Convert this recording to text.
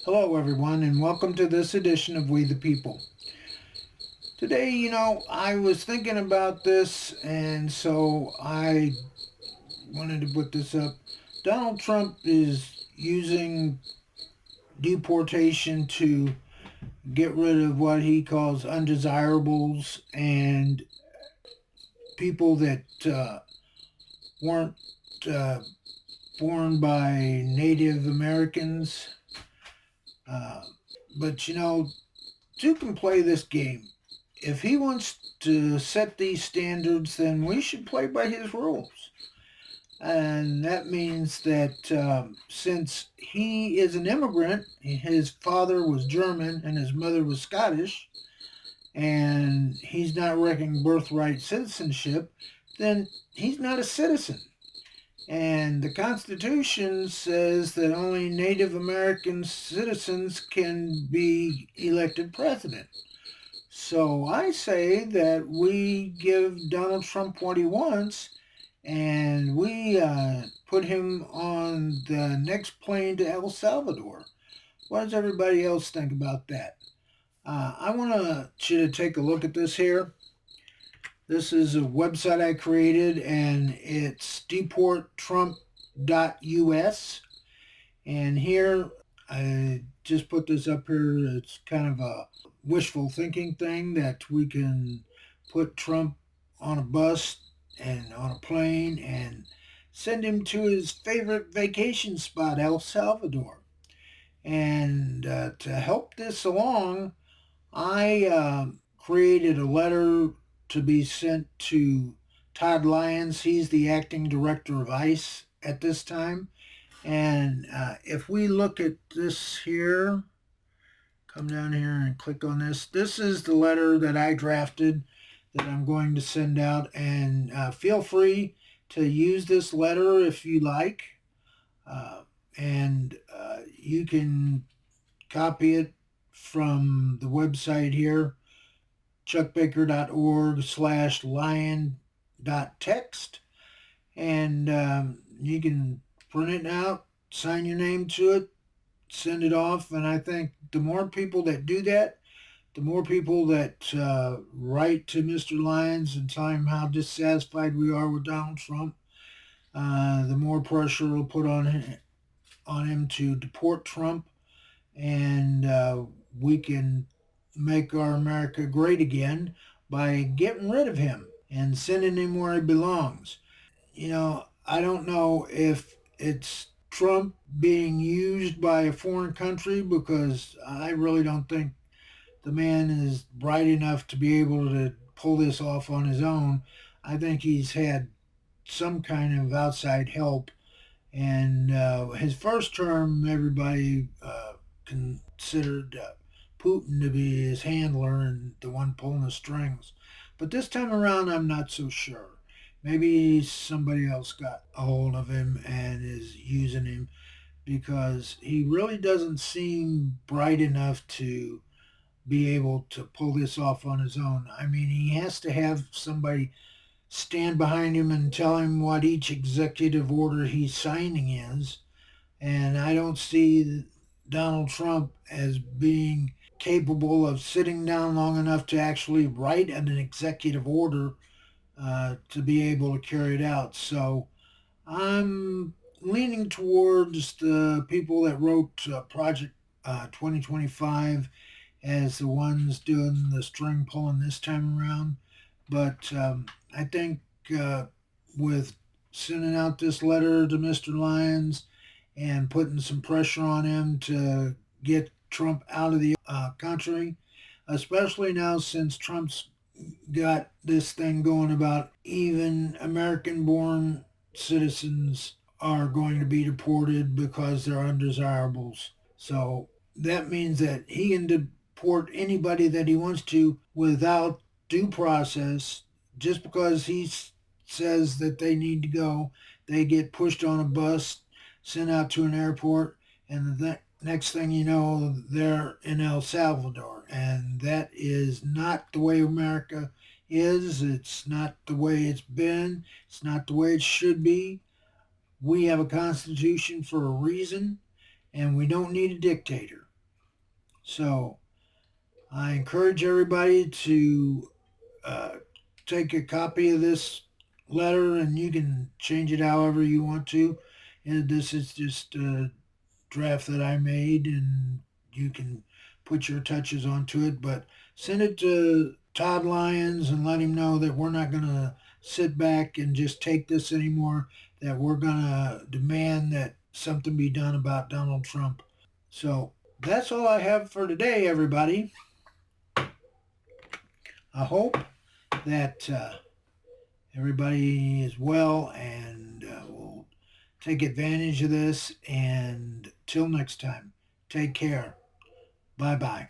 Hello, everyone, and welcome to this edition of We the People. Today, I was thinking about this, and so I wanted to put this up. Donald Trump is using deportation to get rid of what he calls undesirables and people that weren't uh, born by Native Americans. Uh, but, Duke can play this game. If he wants to set these standards, then we should play by his rules. And that means that since he is an immigrant, his father was German and his mother was Scottish, and he's not reckoning birthright citizenship, then he's not a citizen. And the Constitution says that only Native American citizens can be elected president. So I say that we give Donald Trump what he wants and we put him on the next plane to El Salvador. What does everybody else think about that? I want you to take a look at this here. This is a website I created, and it's deporttrump.us. And here, I just put this up here. It's kind of a wishful thinking thing that we can put Trump on a bus and on a plane and send him to his favorite vacation spot, El Salvador. And to help this along, I created a letter to be sent to Todd Lyons. He's the acting director of ICE at this time. And if we look at this here, come down here and click on this. This is the letter that I drafted that I'm going to send out. And feel free to use this letter if you like. And you can copy it from the website here, chuckbaker.org/lion.text. And you can print it out, sign your name to it, send it off. And I think the more people that do that, the more people that write to Mr. Lyons and tell him how dissatisfied we are with Donald Trump, the more pressure we'll put on him to deport Trump, and we can make our America great again by getting rid of him and sending him where he belongs. I don't know if it's Trump being used by a foreign country, because I really don't think the man is bright enough to be able to pull this off on his own. I think he's had some kind of outside help. And his first term, everybody considered Putin to be his handler and the one pulling the strings. But this time around, I'm not so sure. Maybe somebody else got a hold of him and is using him, because he really doesn't seem bright enough to be able to pull this off on his own. I mean, he has to have somebody stand behind him and tell him what each executive order he's signing is. And I don't see Donald Trump as being capable of sitting down long enough to actually write an executive order to be able to carry it out. So I'm leaning towards the people that wrote Project 2025 as the ones doing the string pulling this time around. But I think with sending out this letter to Mr. Lyons and putting some pressure on him to get Trump out of the country, especially now since Trump's got this thing going about even American born citizens are going to be deported because they're undesirables. So that means that he can deport anybody that he wants to without due process. Just because he says that they need to go, they get pushed on a bus, sent out to an airport, and the next thing you know, they're in El Salvador. And that is not the way America is. It's not the way it's been. It's not the way it should be. We have a constitution for a reason, and we don't need a dictator. So I encourage everybody to uh, take a copy of this letter, and you can change it however you want to. And this is just a draft that I made, and you can put your touches onto it. But send it to Todd Lyons and let him know that we're not going to sit back and just take this anymore, that we're going to demand that something be done about Donald Trump. So that's all I have for today, everybody. I hope that everybody is well and will take advantage of this. And till next time, take care. Bye bye.